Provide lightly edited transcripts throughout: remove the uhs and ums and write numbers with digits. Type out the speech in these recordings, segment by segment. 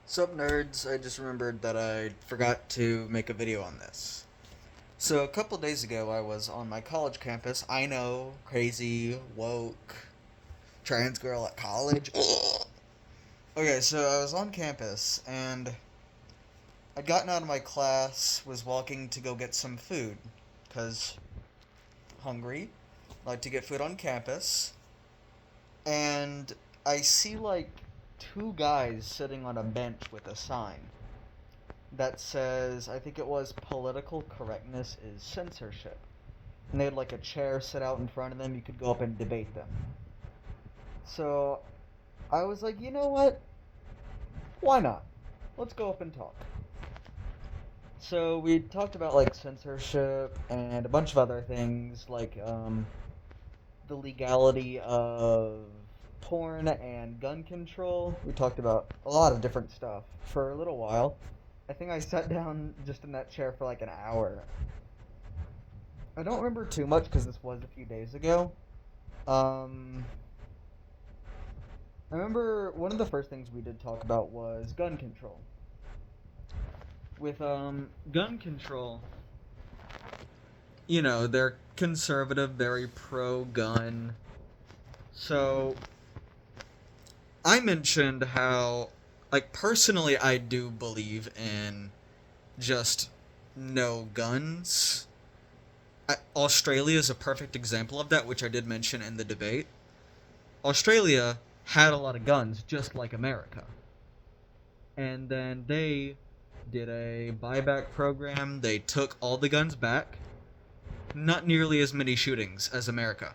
Sup nerds, I just remembered that I forgot to make a video on this. So a couple days ago I was on my college campus. I know, crazy, woke, trans girl at college. Okay, so I was on campus and I'd gotten out of my class, was walking to go get some food, cause hungry, like to get food on campus, and I see like two guys sitting on a bench with a sign that says, I think it was political correctness is censorship. And they had like a chair set out in front of them. You could go up and debate them. So I was like, you know what? Why not? Let's go up and talk. So we talked about like censorship and a bunch of other things like the legality of porn and gun control. We talked about a lot of different stuff for a little while. I think I sat down just in that chair for like an hour. I don't remember too much because this was a few days ago. Um, I remember one of the first things we did talk about was gun control. With gun control, they're conservative, very pro-gun. So I mentioned how, like, personally, I do believe in just no guns. Australia is a perfect example of that, which I did mention in the debate. Australia had a lot of guns, just like America. And then they did a buyback program. They took all the guns back. Not nearly as many shootings as America.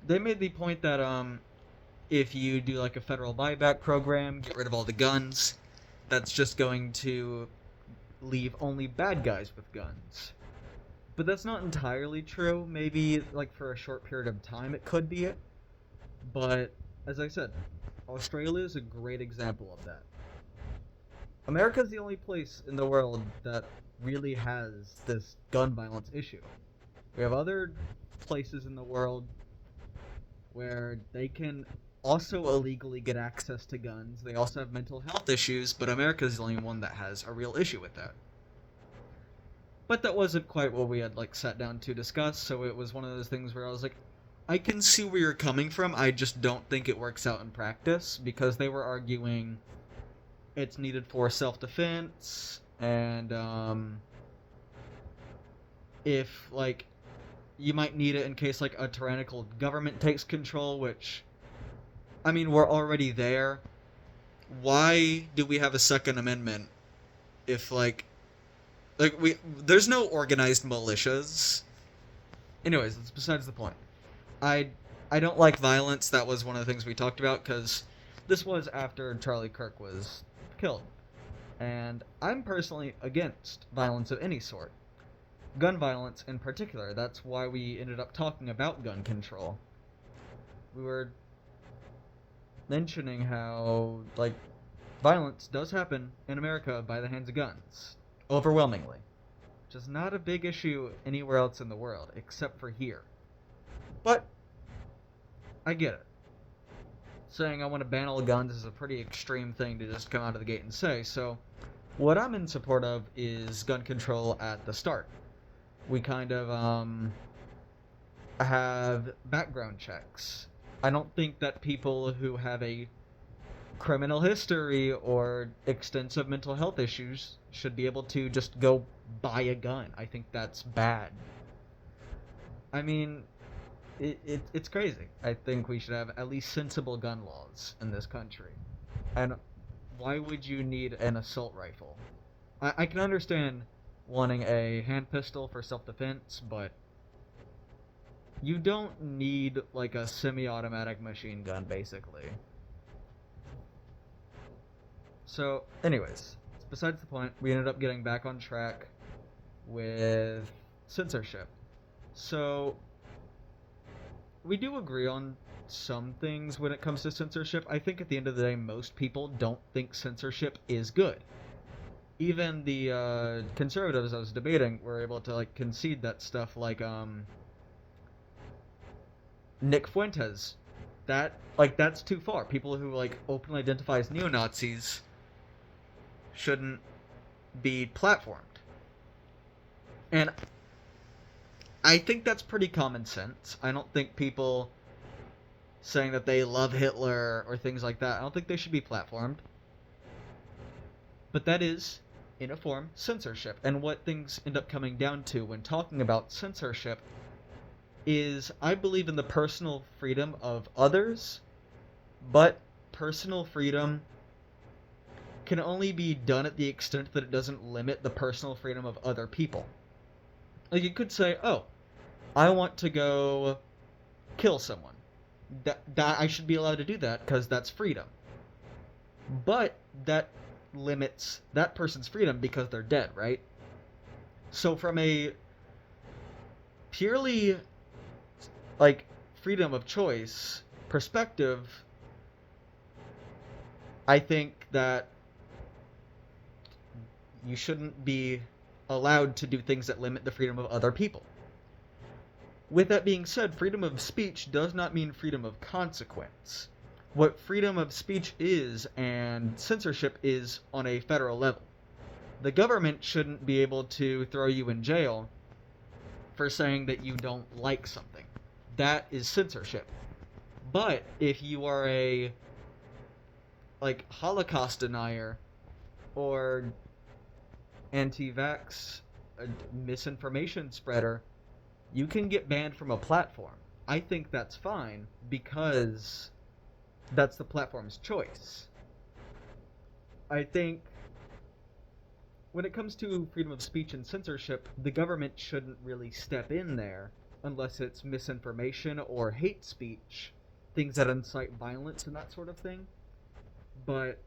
They made the point that if you do like a federal buyback program, get rid of all the guns, that's just going to leave only bad guys with guns. But that's not entirely true. Maybe like for a short period of time it could be it. But as I said, Australia is a great example of that. America is the only place in the world that really has this gun violence issue. We have other places in the world where they can also illegally get access to guns. They also have mental health issues, but America is the only one that has a real issue with that. But that wasn't quite what we had like sat down to discuss, so it was one of those things where I was like, I can see where you're coming from. I just don't think it works out in practice because they were arguing it's needed for self-defense and if like you might need it in case like a tyrannical government takes control, which I mean, we're already there. Why do we have a second amendment if like we there's no organized militias? Anyways, that's besides the point. I I don't like violence. That was one of the things we talked about cuz this was after Charlie Kirk was killed. And I'm personally against violence of any sort. Gun violence in particular. That's why we ended up talking about gun control. We were mentioning how, like, violence does happen in America by the hands of guns. Overwhelmingly. Which is not a big issue anywhere else in the world, except for here. But, I get it. Saying I want to ban all guns is a pretty extreme thing to just come out of the gate and say, so what I'm in support of is gun control at the start. We kind of, have background checks. I don't think that people who have a criminal history or extensive mental health issues should be able to just go buy a gun. I think that's bad. I mean, it's crazy. I think we should have at least sensible gun laws in this country. And why would you need an assault rifle? I can understand wanting a hand pistol for self-defense, but you don't need like a semi-automatic machine gun, basically. So, anyways, besides the point, we ended up getting back on track with censorship. So, we do agree on some things when it comes to censorship. I think at the end of the day, most people don't think censorship is good. Even the conservatives I was debating were able to like concede that stuff, like Nick Fuentes. that's too far. People who like openly identify as neo-Nazis shouldn't be platformed. And I think that's pretty common sense. I don't think people saying that they love Hitler or things like that, I don't think they should be platformed. But that is, in a form, censorship. And what things end up coming down to when talking about censorship is I believe in the personal freedom of others, but personal freedom can only be done at the extent that it doesn't limit the personal freedom of other people. Like, you could say, oh, I want to go kill someone. That I should be allowed to do that because that's freedom. But that limits that person's freedom because they're dead, right? So from a purely like freedom of choice perspective, I think that you shouldn't be allowed to do things that limit the freedom of other people. With that being said, freedom of speech does not mean freedom of consequence. What freedom of speech is and censorship is on a federal level. The government shouldn't be able to throw you in jail for saying that you don't like something. That is censorship. But if you are a like Holocaust denier or anti-vax misinformation spreader, you can get banned from a platform. I think that's fine because that's the platform's choice. I think when it comes to freedom of speech and censorship, the government shouldn't really step in there unless it's misinformation or hate speech, things that incite violence and that sort of thing. But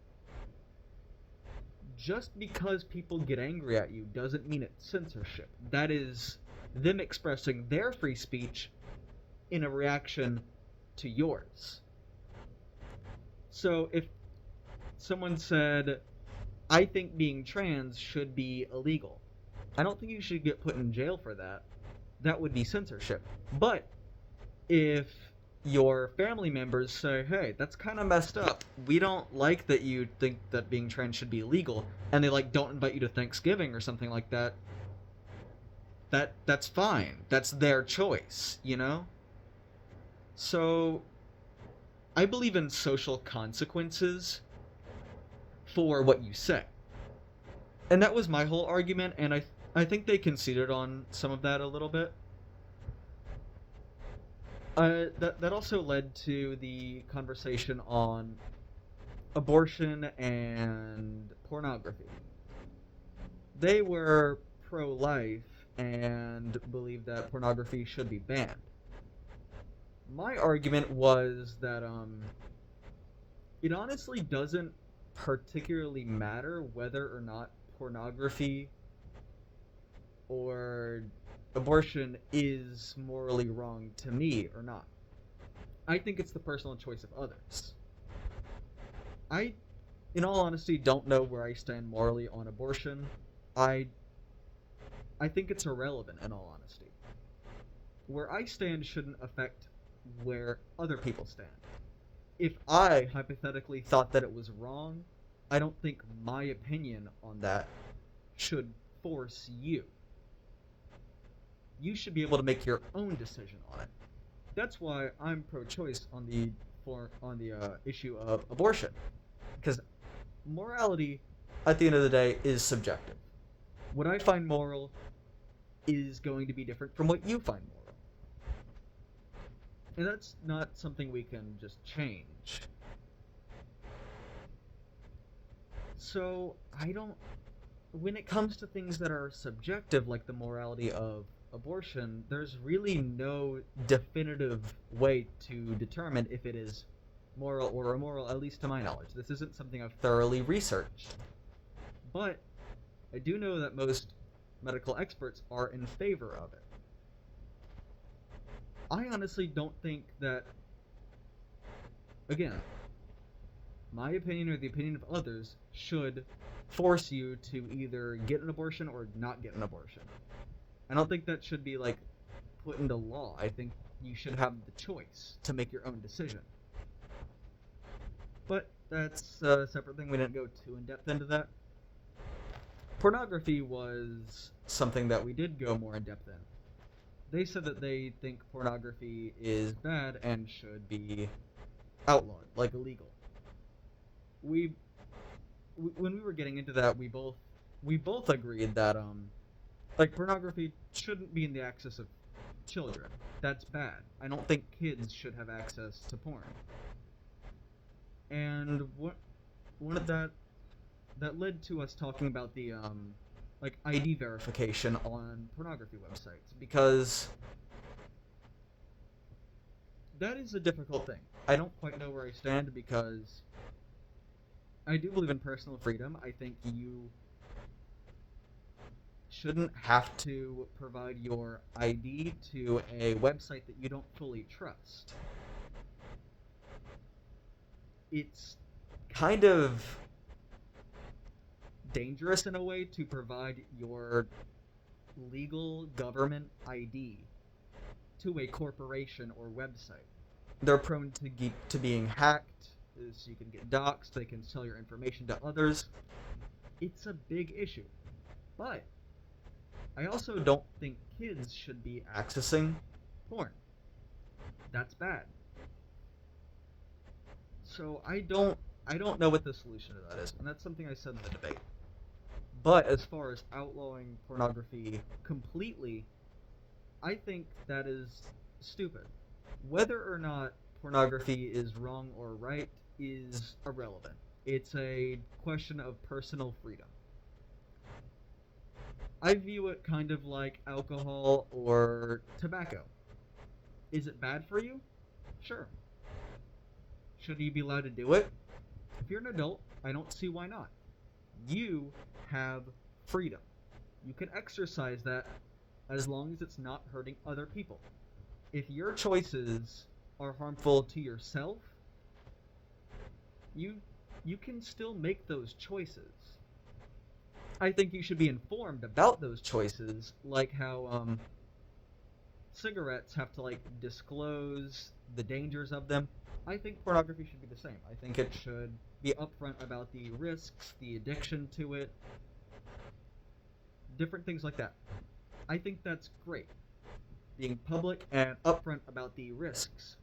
just because people get angry at you doesn't mean it's censorship. That is them expressing their free speech in a reaction to yours. So if someone said, I think being trans should be illegal, I don't think you should get put in jail for that. That would be censorship. But if your family members say, hey, that's kind of messed up, we don't like that you think that being trans should be illegal, and they like don't invite you to Thanksgiving or something like that, that's fine. That's their choice, you know? So I believe in social consequences for what you say. And that was my whole argument, and I think they conceded on some of that a little bit. That also led to the conversation on abortion and pornography. They were pro-life and believed that pornography should be banned. My argument was that it honestly doesn't particularly matter whether or not pornography or abortion is morally wrong to me or not. I think it's the personal choice of others. I, in all honesty, don't know where I stand morally on abortion. I think it's irrelevant, in all honesty. Where I stand shouldn't affect where other people stand. If I hypothetically thought that it was wrong, I don't think my opinion on that should force you. You should be able to make your own decision on it. That's why I'm pro-choice on the issue of abortion, because morality, at the end of the day, is subjective. What I find moral is going to be different from what you find moral, and that's not something we can just change. So when it comes to things that are subjective, like the morality of abortion, there's really no definitive way to determine if it is moral or immoral, at least to my knowledge. This isn't something I've thoroughly researched. But I do know that most medical experts are in favor of it. I honestly don't think that, again, my opinion or the opinion of others should force you to either get an abortion or not get an abortion. I don't think that should be, like, put into law. I think you should have the choice to make your own decision. But that's a separate thing. We didn't go too in depth into that. Pornography was something that we did go more in depth in. They said that they think pornography is bad and should be outlawed, like illegal. We when we were getting into that, we both agreed that like pornography shouldn't be in the access of children. That's bad. I don't think kids should have access to porn. And what one of that led to us talking about the like ID verification on pornography websites, because that is a difficult thing. I don't quite know where I stand, because I do believe in personal freedom. I think you shouldn't have to provide your ID to a website that you don't fully trust. It's kind of dangerous in a way to provide your legal government ID to a corporation or website. They're prone to being hacked, so you can get doxxed, they can sell your information to others. It's a big issue. But I also don't think kids should be accessing porn. That's bad. So I don't know what the solution to that is, and that's something I said in the debate. But as far as outlawing pornography completely, I think that is stupid. Whether or not pornography is wrong or right is irrelevant. It's a question of personal freedom. I view it kind of like alcohol or tobacco. Is it bad for you? Sure. Should you be allowed to do it? If you're an adult, I don't see why not. You have freedom. You can exercise that as long as it's not hurting other people. If your choices are harmful to yourself, you can still make those choices. I think you should be informed about those choices, like how cigarettes have to like disclose the dangers of them. I think pornography should be the same. I think it should be upfront about the risks, the addiction to it, different things like that. I think that's great. Being public and upfront about the risks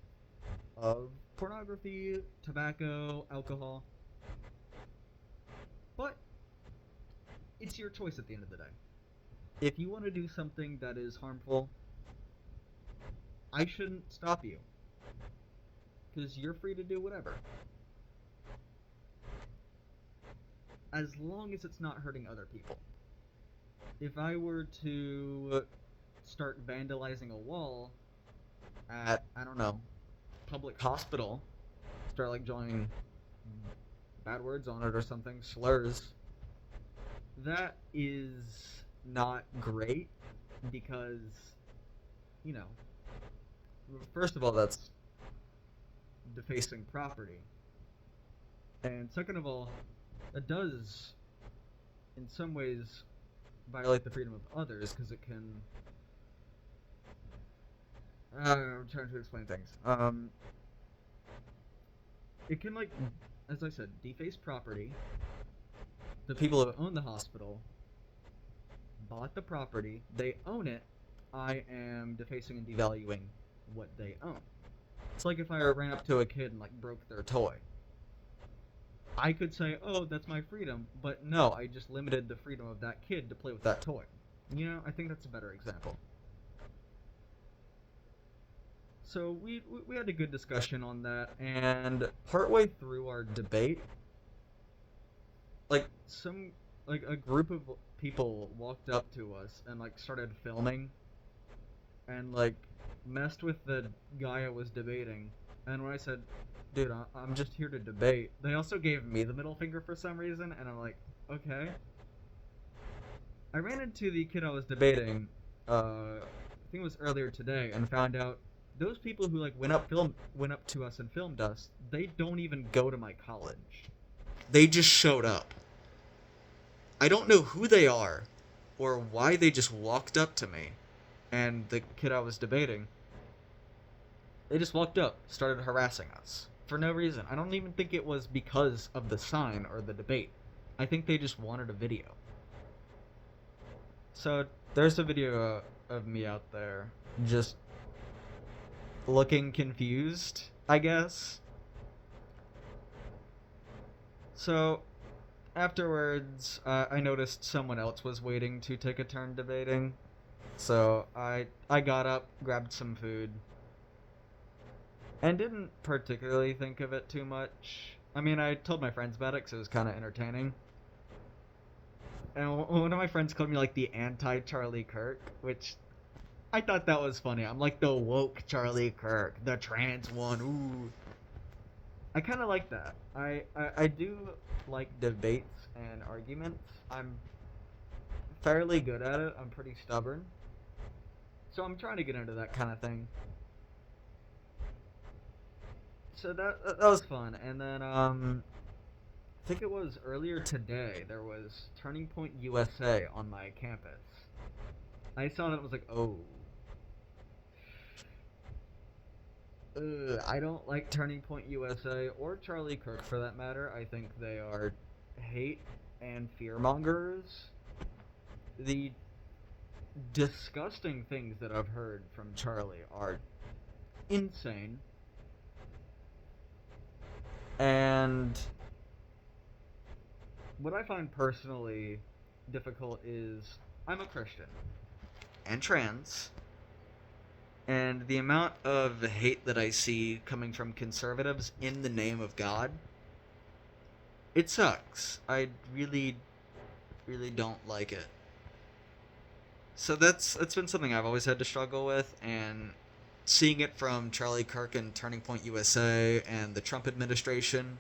of pornography, tobacco, alcohol. But it's your choice at the end of the day. If you want to do something that is harmful, I shouldn't stop you, because you're free to do whatever. As long as it's not hurting other people. If I were to start vandalizing a wall at, I don't know, public hospital, start like drawing bad words on it or something, slurs, that is not great, because, you know, first of all, that's defacing property. And second of all, it does, in some ways, violate the freedom of others, because it can... I'm trying to explain things. It can, like, as I said, deface property. The people who own the hospital bought the property, they own it, I am defacing and devaluing what they own. It's like if I ran up to a kid and, like, broke their toy. I could say, oh, that's my freedom, but no, I just limited the freedom of that kid to play with that toy. You know, I think that's a better example. So we had a good discussion on that, and partway through our debate, like, a group of people walked up to us and, like, started filming, and, like, messed with the guy I was debating. And when I said, dude, I'm just here to debate, they also gave me the middle finger for some reason, and I'm like, okay. I ran into the kid I was debating, I think it was earlier today, and found out those people who, like, went up to us and filmed us, they don't even go to my college. They just showed up. I don't know who they are, or why they just walked up to me and the kid I was debating. They just walked up, started harassing us. for no reason. I don't even think it was because of the sign or the debate. I think they just wanted a video. So there's a video of me out there just looking confused, I guess. So afterwards, I noticed someone else was waiting to take a turn debating. So I got up, grabbed some food, and didn't particularly think of it too much. I mean, I told my friends about it because it was kind of entertaining. And one of my friends called me like the anti-Charlie Kirk, which I thought that was funny. I'm like the woke Charlie Kirk, the trans one. Ooh. I kind of like that. I do like debates and arguments. I'm fairly good at it. I'm pretty stubborn. So I'm trying to get into that kind of thing. So that was fun. And then I think it was earlier today there was Turning Point USA on my campus. I saw it and was like, oh. I don't like Turning Point USA or Charlie Kirk for that matter. I think they are hate and fearmongers. The disgusting things that I've heard from Charlie are insane. And what I find personally difficult is I'm a Christian and trans. And the amount of hate that I see coming from conservatives in the name of God, it sucks. I really, really don't like it. So that's been something I've always had to struggle with, and seeing it from Charlie Kirk and Turning Point USA and the Trump administration,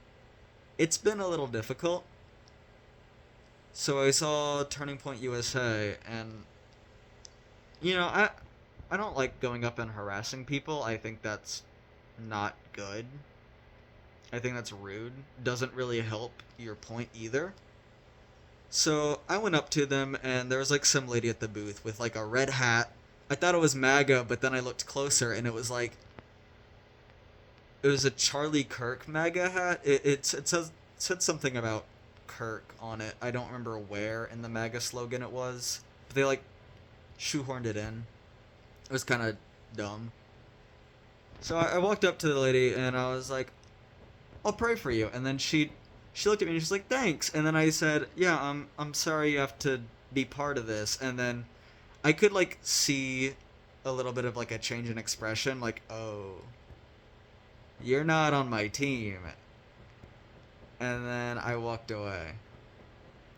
it's been a little difficult. So I saw Turning Point USA, and I don't like going up and harassing people. I think that's not good. I think that's rude. Doesn't really help your point either. So I went up to them, and there was like some lady at the booth with like a red hat. I thought it was MAGA, but then I looked closer, and it was a Charlie Kirk MAGA hat. It said something about Kirk on it. I don't remember where in the MAGA slogan it was, but they like shoehorned it in. It was kind of dumb. So I walked up to the lady and I was like, "I'll pray for you." And then she looked at me and she's like, "Thanks." And then I said, "Yeah, I'm sorry you have to be part of this." And then I could like see a little bit of like a change in expression, like, "Oh, you're not on my team." And then I walked away.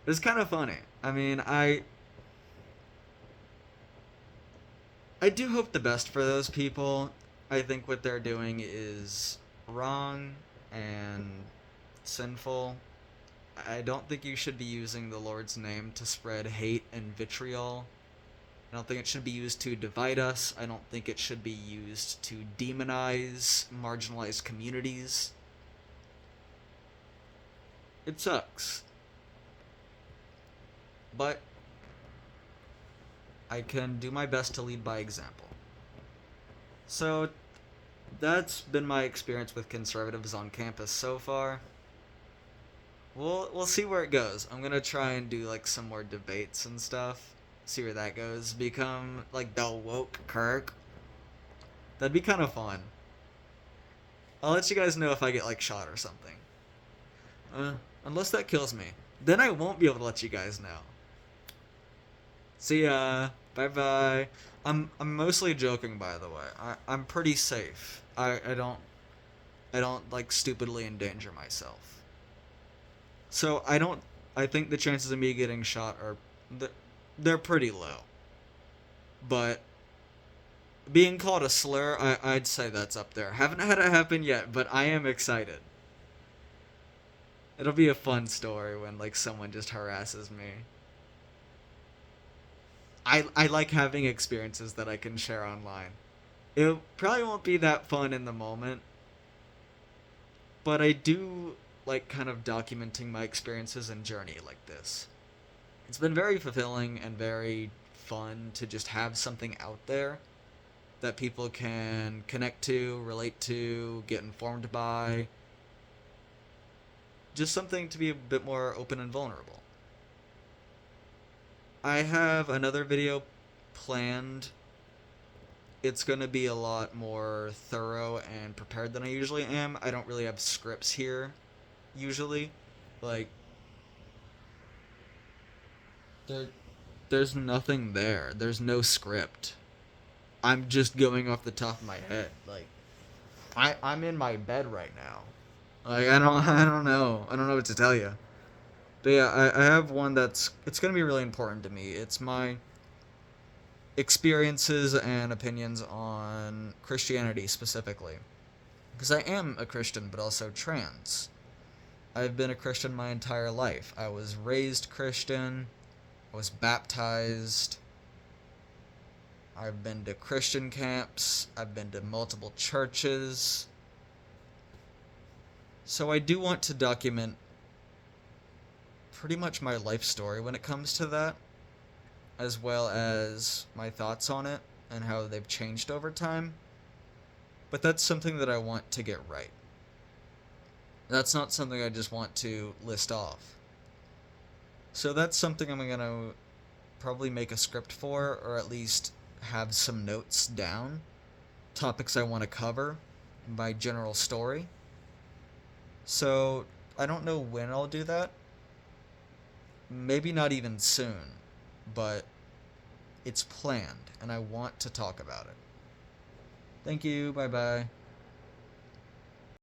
It was kind of funny. I mean, I do hope the best for those people. I think what they're doing is wrong and sinful. I don't think you should be using the Lord's name to spread hate and vitriol. I don't think it should be used to divide us. I don't think it should be used to demonize marginalized communities. It sucks. But I can do my best to lead by example. So that's been my experience with conservatives on campus so far. We'll see where it goes. I'm gonna try and do like some more debates and stuff. See where that goes. Become like the woke Kirk. That'd be kind of fun. I'll let you guys know if I get like shot or something. Unless that kills me, then I won't be able to let you guys know. See ya. Bye bye. I'm mostly joking, by the way. I'm pretty safe. I don't like stupidly endanger myself. So I think the chances of me getting shot are they're pretty low. But being called a slur, I'd say that's up there. Haven't had it happen yet, but I am excited. It'll be a fun story when like someone just harasses me. I like having experiences that I can share online. It probably won't be that fun in the moment, but I do like kind of documenting my experiences and journey like this. It's been very fulfilling and very fun to just have something out there that people can connect to, relate to, get informed by. Just something to be a bit more open and vulnerable. I have another video planned. It's going to be a lot more thorough and prepared than I usually am. I don't really have scripts here, usually. Like, there, there's nothing there. There's no script. I'm just going off the top of my head. Like, I'm in my bed right now. Like, I don't know. I don't know what to tell you. But yeah, I have one it's gonna be really important to me. It's my experiences and opinions on Christianity specifically. Because I am a Christian, but also trans. I've been a Christian my entire life. I was raised Christian. I was baptized. I've been to Christian camps. I've been to multiple churches. So I do want to document pretty much my life story when it comes to that, as well as my thoughts on it and how they've changed over time. But that's something that I want to get right. That's not something I just want to list off. So that's something I'm going to probably make a script for, or at least have some notes down. Topics I want to cover, my general story. So I don't know when I'll do that. Maybe not even soon, but it's planned, and I want to talk about it. Thank you, bye bye.